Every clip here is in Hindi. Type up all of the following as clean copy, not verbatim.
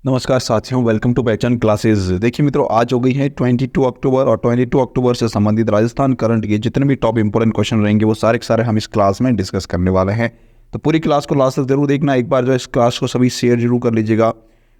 नमस्कार साथियों, वेलकम टू पहचान क्लासेस। देखिए मित्रों, आज हो गई है 22 अक्टूबर और 22 अक्टूबर से संबंधित राजस्थान करंट के जितने भी टॉप इंपोर्टेंट क्वेश्चन रहेंगे वो सारे के सारे हम इस क्लास में डिस्कस करने वाले हैं। तो पूरी क्लास को लास्ट तक जरूर देखना। एक बार जो है इस क्लास को सभी शेयर जरूर कर लीजिएगा,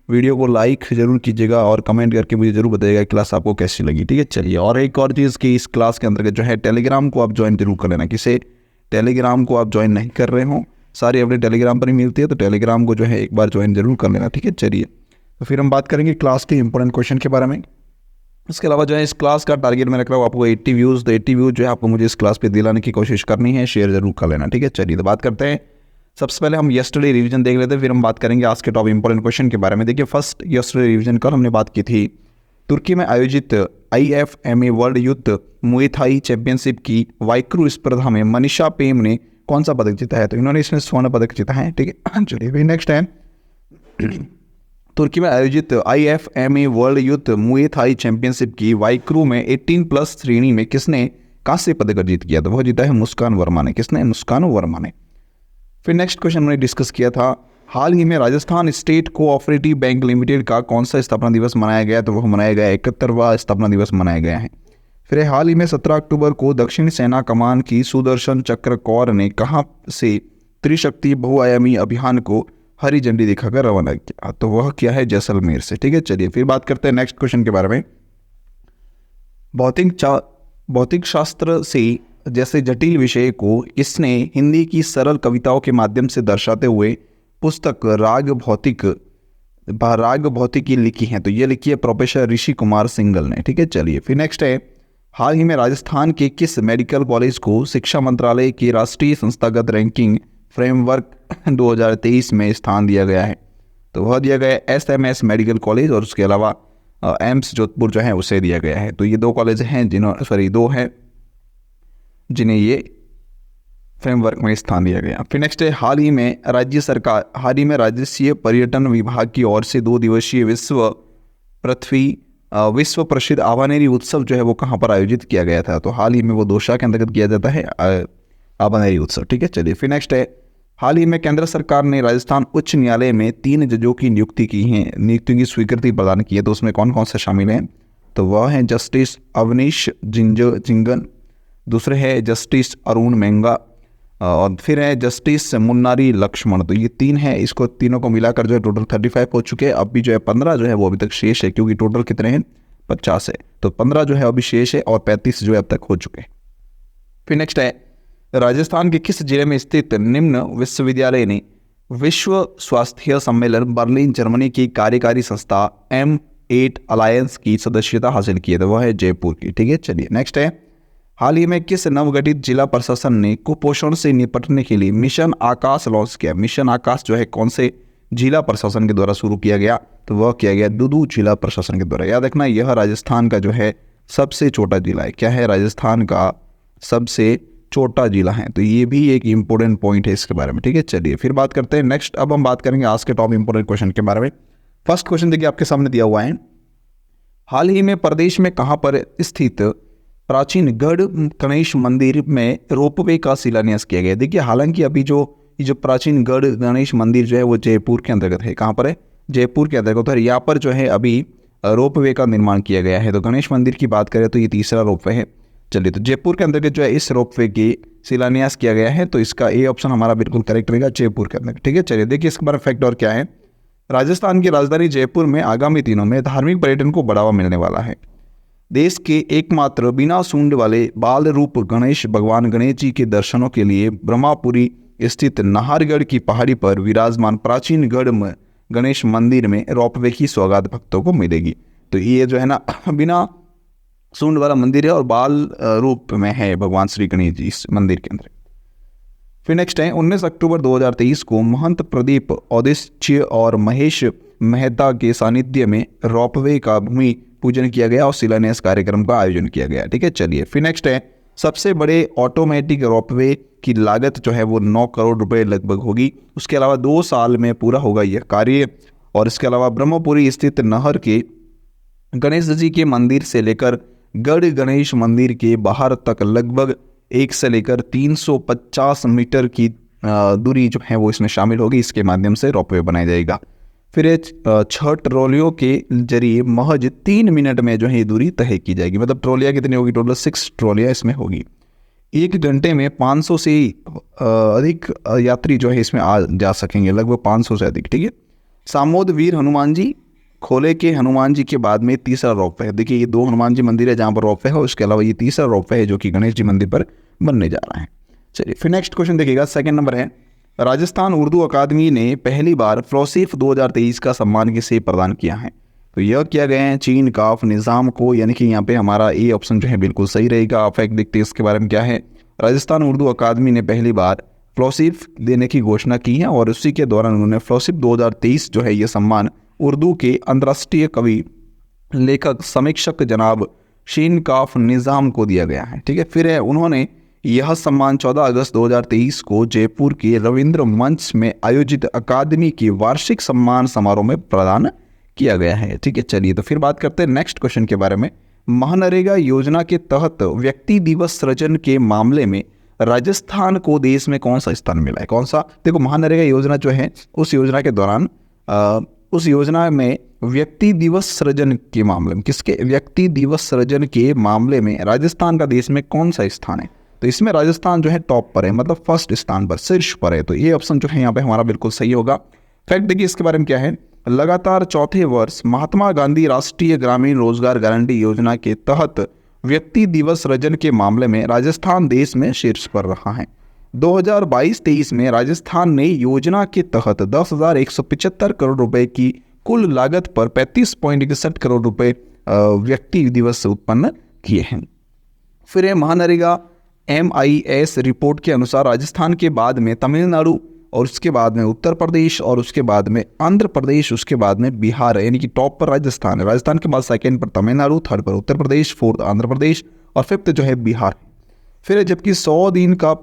वीडियो को लाइक जरूर कीजिएगा और कमेंट करके मुझे जरूर बताइएगा क्लास आपको कैसी लगी। ठीक है, चलिए। और एक और चीज़ कि इस क्लास के अंतर्गत जो है टेलीग्राम को आप ज्वाइन जरूर कर लेना। किसे टेलीग्राम को आप ज्वाइन नहीं कर रहे हो, सारी अपने टेलीग्राम पर ही मिलती है, तो टेलीग्राम को जो है एक बार ज्वाइन जरूर कर लेना। ठीक है, चलिए। तो फिर हम बात करेंगे क्लास के इंपॉर्टेंट क्वेश्चन के बारे में। इसके अलावा जो है इस क्लास का टारगेट मैं रख रहा हूँ आपको 80 व्यूज़। तो 80 व्यूज़ जो है आपको मुझे इस क्लास पे दिलाने की कोशिश करनी है, शेयर जरूर कर लेना। ठीक है, चलिए। तो बात करते हैं। सबसे पहले हम यस्टरडे रिवीजन देख लेते हैं, फिर हम बात करेंगे आज के टॉप इंपॉर्टेंट क्वेश्चन के बारे में। देखिए, फर्स्ट यस्टरडे रिवीजन कल हमने बात की थी तुर्की में आयोजित IFMA world youth Muay Thai championship की वाइक्रू स्पर्धा में मनीषा पेम ने कौन सा पदक जीता है? तो इन्होंने इसमें स्वर्ण पदक जीता है। ठीक है, चलिए। फिर नेक्स्ट है तुर्की में आयोजित IFMA world youth Muay Thai championship की वाइक्रू में 18+ श्रेणी में किसने कांस्य पदक जीत किया? तो वह जीता है मुस्कान वर्मा ने। किसने? मुस्कान वर्मा ने। फिर नेक्स्ट क्वेश्चन हमने डिस्कस किया था, हाल ही में Rajasthan state cooperative bank limited का कौन सा स्थापना दिवस मनाया गया? तो वह मनाया गया 71वां स्थापना दिवस मनाया गया है। फिर हाल ही में 17 अक्टूबर को दक्षिण सेना कमान की सुदर्शन चक्र कौर ने कहाँ से त्रिशक्ति बहुआयामी अभियान को हरी झंडी दिखाकर रवाना किया? तो वह क्या है? जैसलमेर से। ठीक है, चलिए। फिर बात करते हैं नेक्स्ट क्वेश्चन के बारे में। भौतिक शास्त्र से जैसे जटिल विषय को इसने हिंदी की सरल कविताओं के माध्यम से दर्शाते हुए पुस्तक राग भौतिकी लिखी है? तो ये लिखी है प्रोफेसर ऋषि कुमार सिंगल ने। ठीक है, चलिए। फिर नेक्स्ट है, हाल ही में राजस्थान के किस मेडिकल कॉलेज को शिक्षा मंत्रालय की राष्ट्रीय संस्थागत रैंकिंग फ्रेमवर्क 2023 में स्थान दिया गया है? तो वह दिया गया SMS मेडिकल कॉलेज, और उसके अलावा एम्स जोधपुर जो है उसे दिया गया है। तो ये दो कॉलेज हैं दो हैं जिन्हें ये फ्रेमवर्क में स्थान दिया गया। फिर नेक्स्ट है, हाल ही में राजस्व पर्यटन विभाग की ओर से 2 दिवसीय विश्व प्रसिद्ध आभानेरी उत्सव जो है वो कहाँ पर आयोजित किया गया था? तो हाल ही में वो दोसा के अंतर्गत किया जाता है आभानेरी उत्सव। ठीक है, चलिए। फिर नेक्स्ट है, हाल ही में केंद्र सरकार ने राजस्थान उच्च न्यायालय में 3 जजों की नियुक्ति की स्वीकृति प्रदान की है। तो उसमें कौन कौन से शामिल हैं? तो वह हैं जस्टिस अवनीश जिंगन, दूसरे है जस्टिस अरुण मेंगा, और फिर है जस्टिस मुन्नारी लक्ष्मण। तो ये 3 है, इसको तीनों को मिलाकर जो है टोटल 35 हो चुके हैं। अब भी जो है 15 जो है वो अभी तक शेष है, क्योंकि टोटल कितने हैं? 50 है। तो 15 जो है अभी शेष है और 35 जो है अब तक हो चुके हैं। फिर नेक्स्ट है, राजस्थान के किस जिले में स्थित निम्न विश्वविद्यालय ने विश्व स्वास्थ्य सम्मेलन बर्लिन जर्मनी की कार्यकारी संस्था M8 अलायंस की सदस्यता हासिल की है? तो वह है जयपुर की। ठीक है, चलिए। नेक्स्ट है, हाल ही में किस नवगठित जिला प्रशासन ने कुपोषण से निपटने के लिए मिशन आकाश लॉन्च किया? मिशन आकाश जो है कौन से जिला प्रशासन के द्वारा शुरू किया गया? तो वह किया गया दुदू जिला प्रशासन के द्वारा। याद रखना, यह राजस्थान का जो है सबसे छोटा जिला है। क्या है? राजस्थान का सबसे छोटा जिला है। तो ये भी एक इंपॉर्टेंट पॉइंट है इसके बारे में। ठीक है, चलिए। फिर बात करते हैं नेक्स्ट। अब हम बात करेंगे आज के टॉप इंपॉर्टेंट क्वेश्चन के बारे में। फर्स्ट क्वेश्चन देखिए आपके सामने दिया हुआ है, हाल ही में प्रदेश में कहां पर स्थित प्राचीन गढ़ गणेश मंदिर में रोपवे का शिलान्यास किया गया? देखिए, हालांकि अभी जो प्राचीन गढ़ गणेश मंदिर जो है वो जयपुर के अंतर्गत है। कहाँ पर है? जयपुर के अंतर्गत है। यहाँ पर जो है अभी रोपवे का निर्माण किया गया है। तो गणेश मंदिर की बात करें तो ये तीसरा रोपवे है। चलिए, तो जयपुर के अंतर्गत जो है इस रोपवे की शिलान्यास किया गया है। तो इसका ए ऑप्शन हमारा बिल्कुल करेक्ट रहेगा, जयपुर के अंदर। ठीक है, चलिए। देखिए इसके बारे में फैक्ट और क्या है। राजस्थान की राजधानी जयपुर में आगामी दिनों में धार्मिक पर्यटन को बढ़ावा मिलने वाला है। देश के एकमात्र बिना सूंड वाले बाल रूप गणेश भगवान गणेश जी के दर्शनों के लिए ब्रह्मापुरी स्थित नाहरगढ़ की पहाड़ी पर विराजमान प्राचीन गढ़ गणेश मंदिर में रोपवे की सौगात भक्तों को मिलेगी। तो ये जो है ना बिना सूंड वाला मंदिर है और बाल रूप में है भगवान श्री गणेश जी इस मंदिर के अंदर। फिर नेक्स्ट है, 19 अक्टूबर 2023 को महंत प्रदीप औदिच्य और महेश मेहता के सानिध्य में रोपवे का भूमि पूजन किया गया और शिलान्यास कार्यक्रम का आयोजन किया गया। ठीक है, चलिए। फिर नेक्स्ट है, सबसे बड़े ऑटोमेटिक रोपवे की लागत जो है वो 9 करोड़ रुपए लगभग होगी। उसके अलावा 2 साल में पूरा होगा यह कार्य। और इसके अलावा ब्रह्मपुरी स्थित नहर के गणेश जी के मंदिर से लेकर गढ़ गणेश मंदिर के बाहर तक लगभग 1 से लेकर 350 मीटर की दूरी जो है वो इसमें शामिल होगी। इसके माध्यम से रोपवे बनाया जाएगा। फिर ये 6 ट्रॉलियों के जरिए महज 3 मिनट में जो है ये दूरी तय की जाएगी। मतलब ट्रॉलियाँ कितनी होगी, टोटल 6 ट्रॉलियाँ इसमें होगी। 1 घंटे में 500 से अधिक यात्री जो है इसमें आ जा सकेंगे, लगभग 500 से अधिक, ठीक है। सामोद वीर हनुमान जी, खोले के हनुमान जी के बाद में तीसरा रोप वे है। देखिए ये 2 हनुमान जी मंदिर है जहाँ पर रोप वे है, उसके अलावा ये तीसरा रोप वे है जो कि गणेश जी मंदिर पर बनने जा रहा है। चलिए फिर नेक्स्ट क्वेश्चन देखिएगा, सेकंड नंबर है, राजस्थान उर्दू अकादमी ने पहली बार फ्लोसीफ 2023 का सम्मान किसे प्रदान किया है? तो यह किया गया है चीन काफ निज़ाम को, यानी कि यहाँ पे हमारा ए ऑप्शन जो है बिल्कुल सही रहेगा। आप फैक्ट देखते हैं इसके बारे में क्या है। राजस्थान उर्दू अकादमी ने पहली बार फ्लोसीफ देने की घोषणा की है और उसी के दौरान उन्होंने फ्लोसीफ 2023 जो है ये सम्मान उर्दू के अंतर्राष्ट्रीय कवि लेखक समीक्षक जनाब शीन काफ निज़ाम को दिया गया है, ठीक है। फिर है उन्होंने यह सम्मान 14 अगस्त 2023 को जयपुर के रविंद्र मंच में आयोजित अकादमी की वार्षिक सम्मान समारोह में प्रदान किया गया है, ठीक है। चलिए तो फिर बात करते हैं नेक्स्ट क्वेश्चन के बारे में। महानरेगा योजना के तहत व्यक्ति दिवस सृजन के मामले में राजस्थान को देश में कौन सा स्थान मिला है? कौन सा? देखो महानरेगा योजना जो है उस योजना के दौरान उस योजना में व्यक्ति दिवस सृजन के मामले में व्यक्ति दिवस सृजन के मामले में राजस्थान का देश में कौन सा स्थान है? तो इसमें राजस्थान जो है टॉप पर है, मतलब फर्स्ट स्थान पर, शीर्ष पर है। तो ये ऑप्शन जो है यहाँ पे हमारा बिल्कुल सही होगा। फैक्ट देखिए इसके बारे में क्या है। लगातार चौथे वर्ष महात्मा गांधी राष्ट्रीय ग्रामीण रोजगार गारंटी योजना के तहत व्यक्ति दिवस सृजन के मामले में राजस्थान देश में शीर्ष पर रहा है। 2022-23 में राजस्थान ने योजना के तहत 10,175 करोड़ रुपए की कुल लागत पर 35.61 करोड़ रुपए व्यक्ति दिवस से उत्पन्न किए हैं। फिर महानरेगा MIS रिपोर्ट के अनुसार राजस्थान के बाद में तमिलनाडु और उसके बाद में उत्तर प्रदेश और उसके बाद में आंध्र प्रदेश, उसके बाद में बिहार है, यानी कि टॉप पर राजस्थान है। राजस्थान के बाद सेकंड पर तमिलनाडु, थर्ड पर उत्तर प्रदेश, फोर्थ आंध्र प्रदेश और फिफ्थ जो है बिहार। फिर जबकि 100 दिन का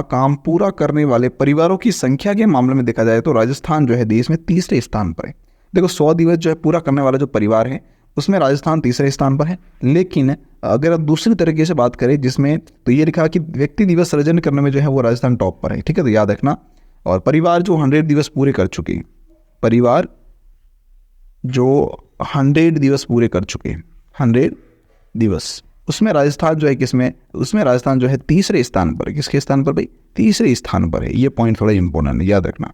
काम पूरा करने वाले परिवारों की संख्या के मामले में देखा जाए तो राजस्थान जो है देश में तीसरे स्थान पर है। देखो 100 दिवस जो है पूरा करने वाला जो परिवार है उसमें राजस्थान तीसरे स्थान पर है। लेकिन अगर आप दूसरी तरीके से बात करें जिसमें, तो ये लिखा कि व्यक्ति दिवस सृजन करने में जो है वो राजस्थान टॉप पर है, ठीक है। तो याद रखना। और परिवार जो 100 दिवस पूरे कर चुके हैं, परिवार जो 100 दिवस पूरे कर चुके हैं, 100 दिवस, उसमें राजस्थान जो है उसमें राजस्थान जो है तीसरे स्थान पर है। किसके स्थान पर भाई? तीसरे स्थान पर है। ये पॉइंट थोड़ा इंपॉर्टेंट है, याद रखना।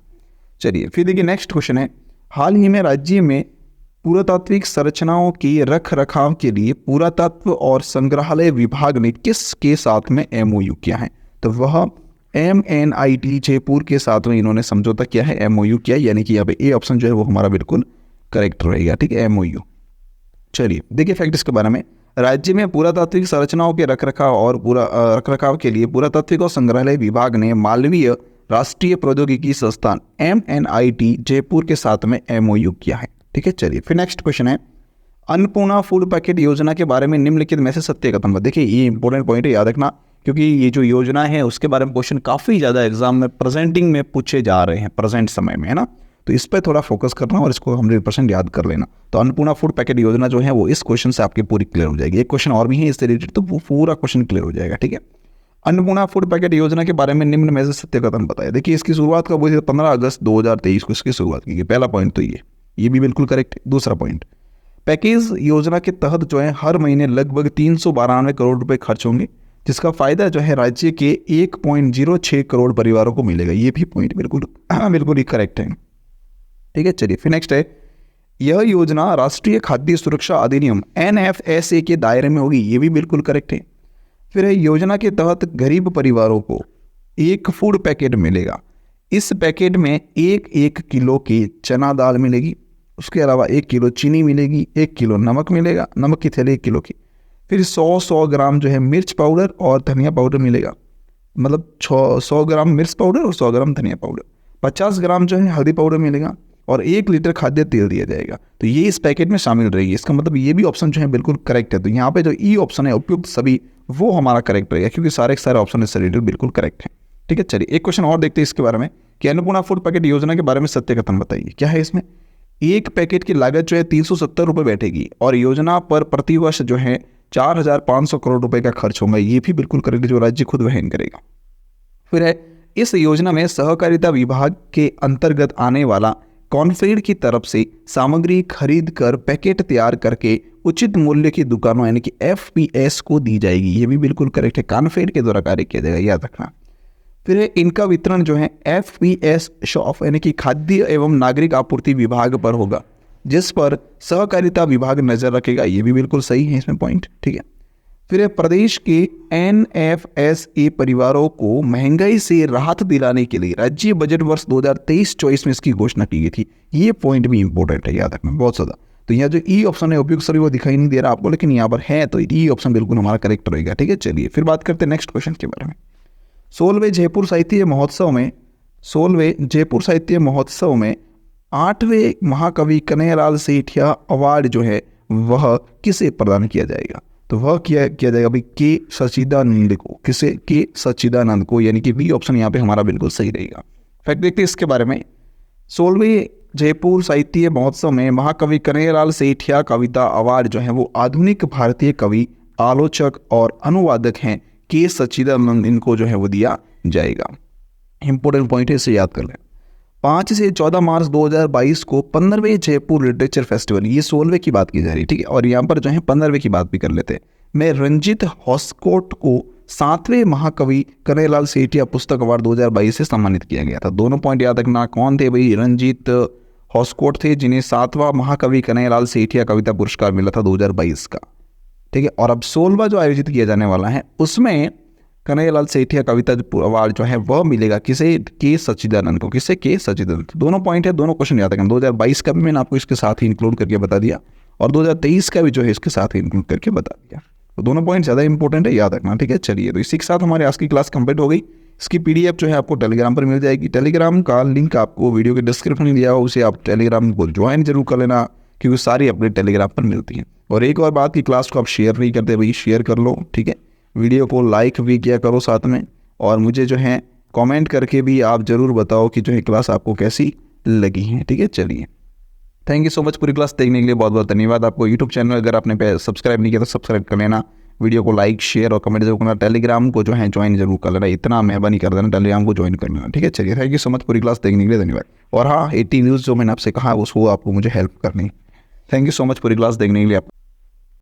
चलिए फिर देखिए नेक्स्ट क्वेश्चन है, हाल ही में राज्य में पुरातात्विक संरचनाओं की रख रखाव के लिए पुरातत्व और संग्रहालय विभाग ने किसके साथ में MOU किया है? तो वह MNIT जयपुर के साथ में इन्होंने समझौता किया है, MOU किया, यानी कि यहाँ पे ए ऑप्शन जो है वो हमारा बिल्कुल करेक्ट रहेगा, ठीक है, MOU। चलिए देखिए फैक्ट इसके बारे में। राज्य में पुरातात्विक संरचनाओं के रखरखाव के लिए पुरातात्विक और संग्रहालय विभाग ने मालवीय राष्ट्रीय प्रौद्योगिकी संस्थान MNIT जयपुर के साथ में MOU किया है, ठीक है। चलिए फिर नेक्स्ट क्वेश्चन है, अन्नपूर्णा फूड पैकेट योजना के बारे में निम्नलिखित में से सत्य कथन बताइए। देखिए ये इंपॉर्टेंट पॉइंट है, याद रखना, क्योंकि ये जो योजना है उसके बारे में क्वेश्चन काफ़ी ज़्यादा एग्जाम में प्रेजेंटिंग में पूछे जा रहे हैं प्रेजेंट समय में, है ना। तो इस पर थोड़ा फोकस करना और इसको 100% याद कर लेना। तो अन्नपूर्णा फूड पैकेट योजना जो है वो इस क्वेश्चन से आपकी पूरी क्लियर हो जाएगी। एक क्वेश्चन और भी है इससे रिलेटेड, तो वो पूरा क्वेश्चन क्लियर हो जाएगा, ठीक है। अन्नपूर्णा फूड पैकेट योजना के बारे में निम्न में से सत्य कथन बताया। देखिए इसकी शुरुआत कब हुई थी? 15 अगस्त 2023 को इसकी शुरुआत की गई। पहला पॉइंट तो ये भी बिल्कुल करेक्ट है। दूसरा पॉइंट, पैकेज योजना के तहत जो है हर महीने लगभग 392 करोड़ रुपए खर्च होंगे, जिसका फायदा जो है राज्य के 1.06 करोड़ परिवारों को मिलेगा। ये भी पॉइंट बिल्कुल ही करेक्ट है, ठीक है। चलिए फिर नेक्स्ट है, यह योजना राष्ट्रीय खाद्य सुरक्षा अधिनियम NFSA के दायरे में होगी। ये भी बिल्कुल करेक्ट है। फिर है, योजना के तहत गरीब परिवारों को एक फूड पैकेट मिलेगा। इस पैकेट में 1 किलो की चना दाल मिलेगी, उसके अलावा 1 किलो चीनी मिलेगी, 1 किलो नमक मिलेगा, नमक की थैली 1 किलो की। फिर 100 ग्राम जो है मिर्च पाउडर और धनिया पाउडर मिलेगा, मतलब 100 ग्राम मिर्च पाउडर और 100 ग्राम धनिया पाउडर। 50 ग्राम जो है हल्दी पाउडर मिलेगा और 1 लीटर खाद्य तेल दिया जाएगा। तो ये इस पैकेट में शामिल रहेगी। इसका मतलब ये भी ऑप्शन जो है बिल्कुल करेक्ट है। तो यहाँ पे जो ई ऑप्शन है उपयुक्त सभी, वो हमारा करेक्ट रहेगा, क्योंकि सारे ऑप्शन इससे रिलेटेड बिल्कुल करेक्ट है, ठीक है। चलिए एक क्वेश्चन और देखते हैं इसके बारे में कि अन्नपूर्णा फूड पैकेट योजना के बारे में सत्य कथन बताइए। क्या है इसमें? एक पैकेट की लागत जो है 370 रुपये बैठेगी और योजना पर प्रतिवर्ष जो है 4,500 करोड़ रुपए का खर्च होगा। ये भी बिल्कुल करेक्ट, जो राज्य खुद वहन करेगा। फिर है, इस योजना में सहकारिता विभाग के अंतर्गत आने वाला कॉनफेड की तरफ से सामग्री खरीद कर पैकेट तैयार करके उचित मूल्य की दुकानों यानी कि FPS को दी जाएगी। ये भी बिल्कुल करेक्ट है, कॉनफेड के द्वारा कार्य किया जाएगा, याद रखना। फिर इनका वितरण जो है FPS शॉप यानी कि खाद्य एवं नागरिक आपूर्ति विभाग पर होगा, जिस पर सहकारिता विभाग नजर रखेगा। ये भी बिल्कुल सही है इसमें पॉइंट, ठीक है। फिर प्रदेश के NFSA परिवारों को महंगाई से राहत दिलाने के लिए राज्य बजट वर्ष 2023-24 में इसकी घोषणा की गई थी। ये पॉइंट भी इंपॉर्टेंट है, याद रखना बहुत ज़्यादा। तो यहाँ जो ई ऑप्शन है उपयुक्त सभी वो दिखाई नहीं दे रहा आपको, लेकिन यहाँ पर है, तो ई ऑप्शन बिल्कुल हमारा करेक्ट रहेगा, ठीक है। चलिए फिर बात करते हैं नेक्स्ट क्वेश्चन के बारे में। 16वें जयपुर साहित्य महोत्सव में 8वें महाकवि कन्हैयालाल सेठिया अवार्ड जो है वह किसे प्रदान किया जाएगा? तो वह किया जाएगा भाई के सच्चिदानंद को। किसे? के सच्चिदानंद को, यानी कि बी ऑप्शन यहाँ पे हमारा बिल्कुल सही रहेगा। फैक्ट देखते हैं इसके बारे में। 16वें जयपुर साहित्य महोत्सव में महाकवि कन्हैयालाल सेठिया कविता अवार्ड जो है वो आधुनिक भारतीय कवि, आलोचक और अनुवादक हैं के सच्चिदानंद, इनको जो है वो दिया जाएगा। इंपॉर्टेंट पॉइंट है, इसे याद कर लें। 5 से 14 मार्च 2022 को 15वें जयपुर लिटरेचर फेस्टिवल, ये 16वें की बात की जा रही है, ठीक है, और यहाँ पर जो है 15वें की बात भी कर लेते हैं। मैं रंजीत हॉस्कोट को 7वें महाकवि कन्हैयालाल सेठिया पुस्तक अवार्ड 2022 से सम्मानित किया गया था। दोनों पॉइंट याद रखना, कौन थे भाई? रंजीत हॉस्कोट थे, जिन्हें 7वां महाकवि कन्हैयालाल सेठिया कविता पुरस्कार मिला था 2022 का, ठीक है। और अब 16वां जो आयोजित किया जाने वाला है उसमें कन्हैयालाल सेठिया कविता अवार्ड जो है वह मिलेगा किसे? के सच्चिदानंद को। किसे? के सच्चिदानंद। दोनों पॉइंट है, दोनों क्वेश्चन याद रखना। 2022 का भी मैंने आपको इसके साथ ही इंक्लूड करके बता दिया, और 2023 का भी जो है इसके साथ ही इंक्लूड करके बता दिया। तो दोनों पॉइंट ज़्यादा इंपॉर्टेंट है, याद रखना, ठीक है। चलिए, तो इसी के साथ हमारी आज की क्लास कंप्लीट हो गई। इसकी PDF जो है आपको टेलीग्राम पर मिल जाएगी। टेलीग्राम का लिंक आपको वीडियो के डिस्क्रिप्शन में दिया हो, उसे आप टेलीग्राम को ज्वाइन जरूर कर लेना, क्योंकि सारी अपडेट टेलीग्राम पर मिलती है। और एक और बात की, क्लास को आप शेयर नहीं करते भाई, शेयर कर लो, ठीक है। वीडियो को लाइक भी किया करो साथ में, और मुझे जो है कमेंट करके भी आप ज़रूर बताओ कि जो है क्लास आपको कैसी लगी है, ठीक है। चलिए, थैंक यू सो मच पूरी क्लास देखने के लिए, बहुत बहुत धन्यवाद आपको। यूट्यूब चैनल अगर आपने सब्सक्राइब नहीं किया तो सब्सक्राइब कर लेना, वीडियो को लाइक शेयर और कमेंट जरूर करना, टेलीग्राम को जो है ज्वाइन जरूर कर लेना, इतना मेहरबानी कर देना, टेलीग्राम को ज्वाइन कर लेना, ठीक है। चलिए, थैंक यू सो मच पूरी क्लास देखने के लिए, धन्यवाद। और हाँ, 80 न्यूज़ जो मैंने आपसे कहा उसको आपको मुझे हेल्प करनी। थैंक यू सो मच पूरी क्लास देखने के लिए।